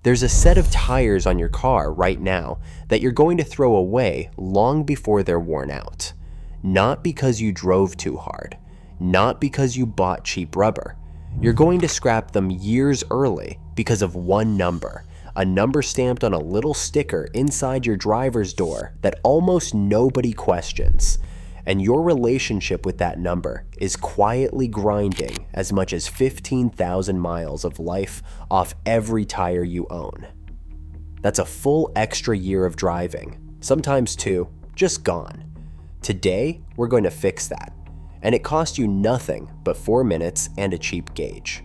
There's a set of tires on your car right now that you're going to throw away long before they're worn out. Not because you drove too hard, not because you bought cheap rubber. You're going to scrap them years early because of one number, a number stamped on a little sticker inside your driver's door that almost nobody questions. And your relationship with that number is quietly grinding as much as 15,000 miles of life off every tire you own. That's a full extra year of driving, sometimes two, just gone. Today, we're going to fix that. And it costs you nothing but 4 minutes and a cheap gauge.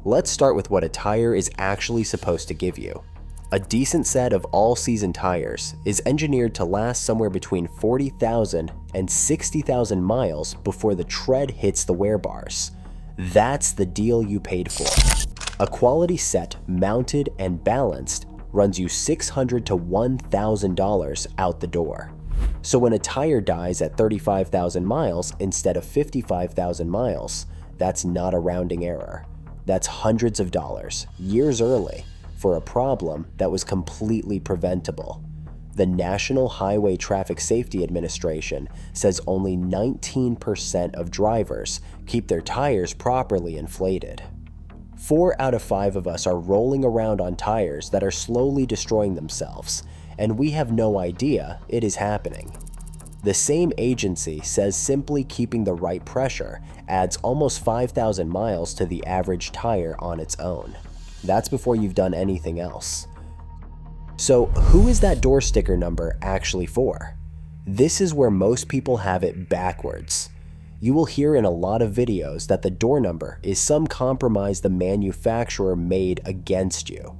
Let's start with what a tire is actually supposed to give you. A decent set of all-season tires is engineered to last somewhere between 40,000 and 60,000 miles before the tread hits the wear bars. That's the deal you paid for. A quality set, mounted and balanced, runs you $600 to $1,000 out the door. So when a tire dies at 35,000 miles instead of 55,000 miles, that's not a rounding error. That's hundreds of dollars, years early, for a problem that was completely preventable. The National Highway Traffic Safety Administration says only 19% of drivers keep their tires properly inflated. 4 out of 5 of us are rolling around on tires that are slowly destroying themselves, and we have no idea it is happening. The same agency says simply keeping the right pressure adds almost 5,000 miles to the average tire on its own. That's before you've done anything else. So who is that door sticker number actually for? This is where most people have it backwards. You will hear in a lot of videos that the door number is some compromise the manufacturer made against you.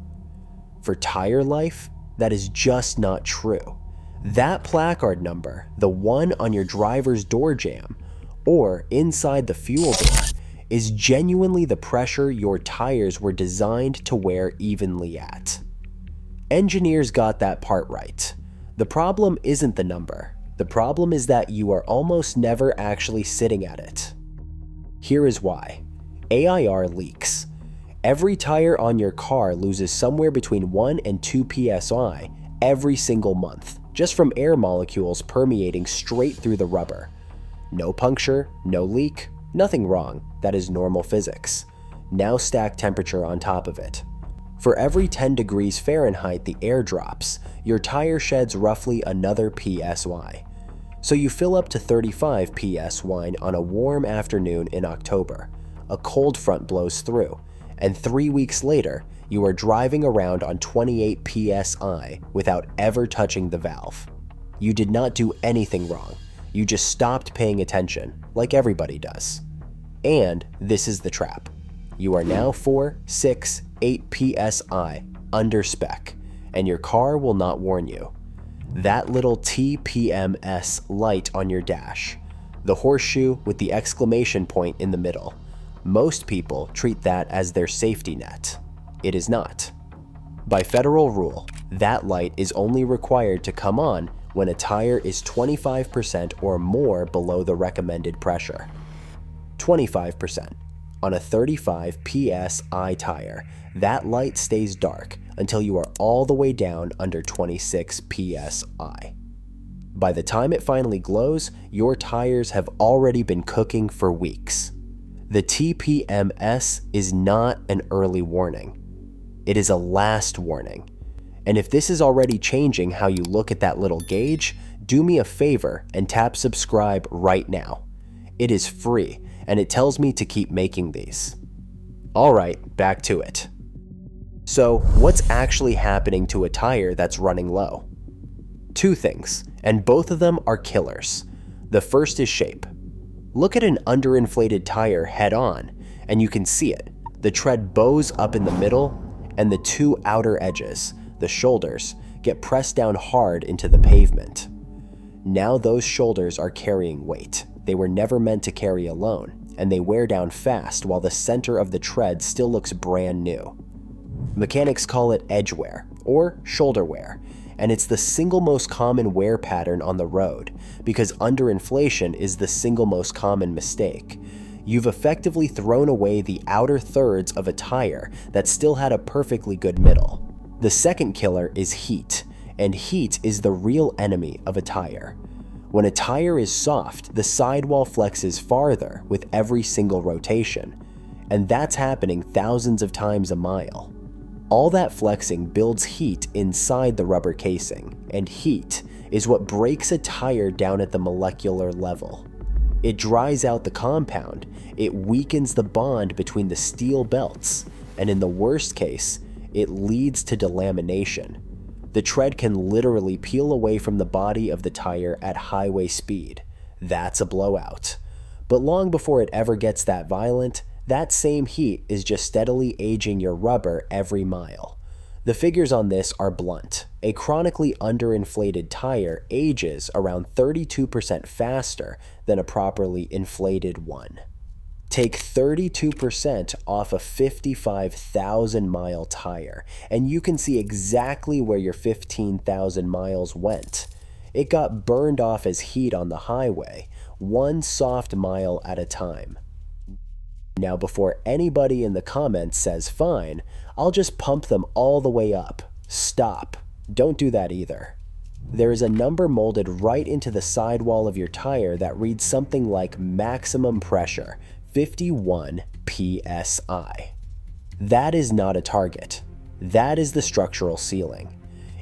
For tire life, that is just not true. That placard number, the one on your driver's door jamb, or inside the fuel door, is genuinely the pressure your tires were designed to wear evenly at. Engineers got that part right. The problem isn't the number. The problem is that you are almost never actually sitting at it. Here is why. AIR leaks. Every tire on your car loses somewhere between 1 and 2 psi every single month, just from air molecules permeating straight through the rubber. No puncture, no leak, nothing wrong. That is normal physics. Now stack temperature on top of it. For every 10 degrees Fahrenheit the air drops, your tire sheds roughly another psi. So you fill up to 35 psi on a warm afternoon in October. A cold front blows through, and 3 weeks later, you are driving around on 28 psi without ever touching the valve. You did not do anything wrong. You just stopped paying attention, like everybody does. And this is the trap. You are now 4, 6, 8 psi under spec, and your car will not warn you. That little TPMS light on your dash, the horseshoe with the exclamation point in the middle. Most people treat that as their safety net. It is not. By federal rule, that light is only required to come on when a tire is 25% or more below the recommended pressure. 25%. On a 35 psi tire, that light stays dark until you are all the way down under 26 psi. By the time it finally glows, your tires have already been cooking for weeks. The TPMS is not an early warning. It is a last warning. And if this is already changing how you look at that little gauge, do me a favor and tap subscribe right now. It is free, and it tells me to keep making these. Alright, back to it. So, what's actually happening to a tire that's running low? 2 things, and both of them are killers. The first is shape. Look at an underinflated tire head on, and you can see it. The tread bows up in the middle, and the 2 outer edges, the shoulders, get pressed down hard into the pavement. Now those shoulders are carrying weight. They were never meant to carry alone, and they wear down fast while the center of the tread still looks brand new. Mechanics call it edge wear, or shoulder wear, and it's the single most common wear pattern on the road, because underinflation is the single most common mistake. You've effectively thrown away the outer thirds of a tire that still had a perfectly good middle. The second killer is heat, and heat is the real enemy of a tire. When a tire is soft, the sidewall flexes farther with every single rotation, and that's happening thousands of times a mile. All that flexing builds heat inside the rubber casing, and heat is what breaks a tire down at the molecular level. It dries out the compound, it weakens the bond between the steel belts, and in the worst case, it leads to delamination. The tread can literally peel away from the body of the tire at highway speed. That's a blowout. But long before it ever gets that violent, that same heat is just steadily aging your rubber every mile. The figures on this are blunt. A chronically underinflated tire ages around 32% faster than a properly inflated one. Take 32% off a 55,000-mile tire, and you can see exactly where your 15,000 miles went. It got burned off as heat on the highway, one soft mile at a time. Now, before anybody in the comments says fine, I'll just pump them all the way up. Stop. Don't do that either. There is a number molded right into the sidewall of your tire that reads something like maximum pressure, 51 psi. That is not a target. That is the structural ceiling.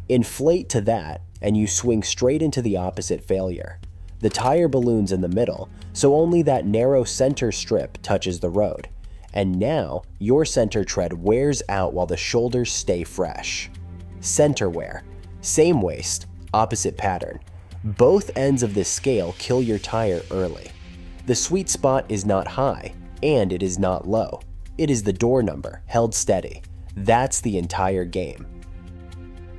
Inflate to that, and you swing straight into the opposite failure. The tire balloons in the middle, so only that narrow center strip touches the road. And now, your center tread wears out while the shoulders stay fresh. Center wear. Same waist, opposite pattern. Both ends of this scale kill your tire early. The sweet spot is not high, and it is not low. It is the door number, held steady. That's the entire game.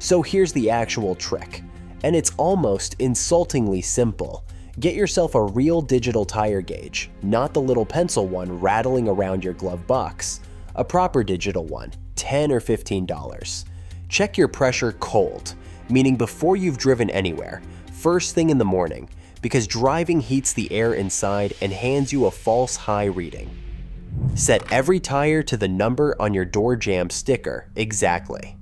So here's the actual trick, and it's almost insultingly simple. Get yourself a real digital tire gauge, not the little pencil one rattling around your glove box. A proper digital one, $10 or $15. Check your pressure cold, meaning before you've driven anywhere, first thing in the morning, because driving heats the air inside and hands you a false high reading. Set every tire to the number on your door jamb sticker exactly.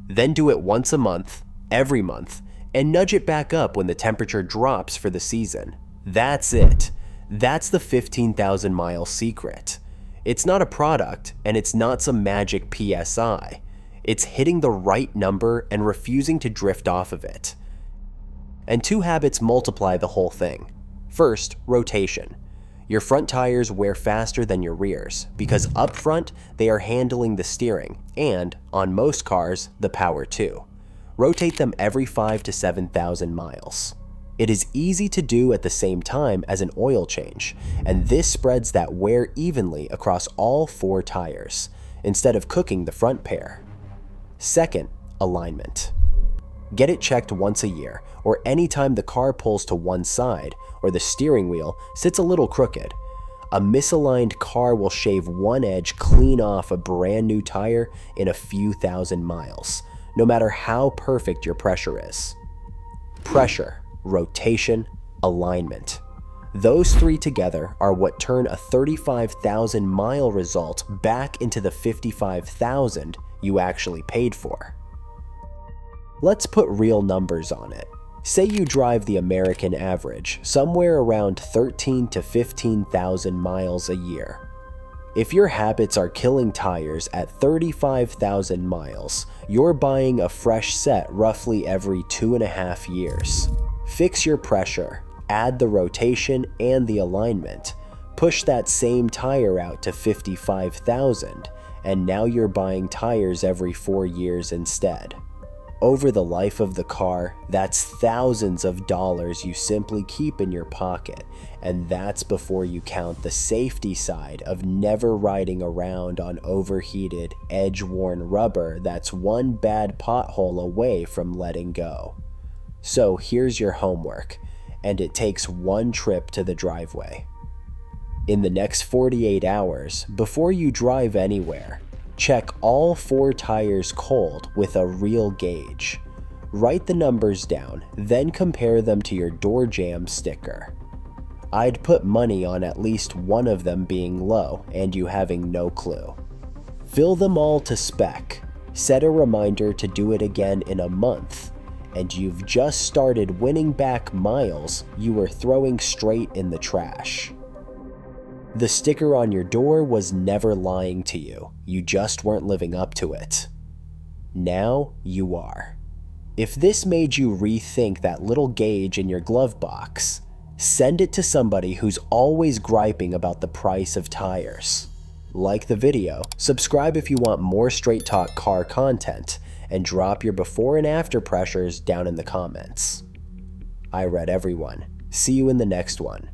Then do it once a month, every month, and nudge it back up when the temperature drops for the season. That's it. That's the 15,000 mile secret. It's not a product, and it's not some magic PSI. It's hitting the right number and refusing to drift off of it. And two habits multiply the whole thing. First, rotation. Your front tires wear faster than your rears, because up front, they are handling the steering, and, on most cars, the power too. Rotate them every 5,000 to 7,000 miles. It is easy to do at the same time as an oil change, and this spreads that wear evenly across all 4 tires, instead of cooking the front pair. Second, alignment. Get it checked once a year, or anytime the car pulls to one side, or the steering wheel sits a little crooked. A misaligned car will shave one edge clean off a brand new tire in a few thousand miles, no matter how perfect your pressure is. Pressure, rotation, alignment. Those 3 together are what turn a 35,000 mile result back into the 55,000 you actually paid for. Let's put real numbers on it. Say you drive the American average, somewhere around 13,000 to 15,000 miles a year. If your habits are killing tires at 35,000 miles, you're buying a fresh set roughly every 2.5 years. Fix your pressure, add the rotation and the alignment, push that same tire out to 55,000, and now you're buying tires every 4 years instead. Over the life of the car, that's thousands of dollars you simply keep in your pocket, and that's before you count the safety side of never riding around on overheated, edge-worn rubber that's one bad pothole away from letting go. So here's your homework, and it takes one trip to the driveway. In the next 48 hours, before you drive anywhere, check all 4 tires cold with a real gauge. Write the numbers down, then compare them to your door jamb sticker. I'd put money on at least one of them being low and you having no clue. Fill them all to spec. Set a reminder to do it again in a month, and you've just started winning back miles you were throwing straight in the trash. The sticker on your door was never lying to you. You just weren't living up to it. Now you are. If this made you rethink that little gauge in your glove box, send it to somebody who's always griping about the price of tires. Like the video, subscribe if you want more straight talk car content, and drop your before and after pressures down in the comments. I read everyone. See you in the next one.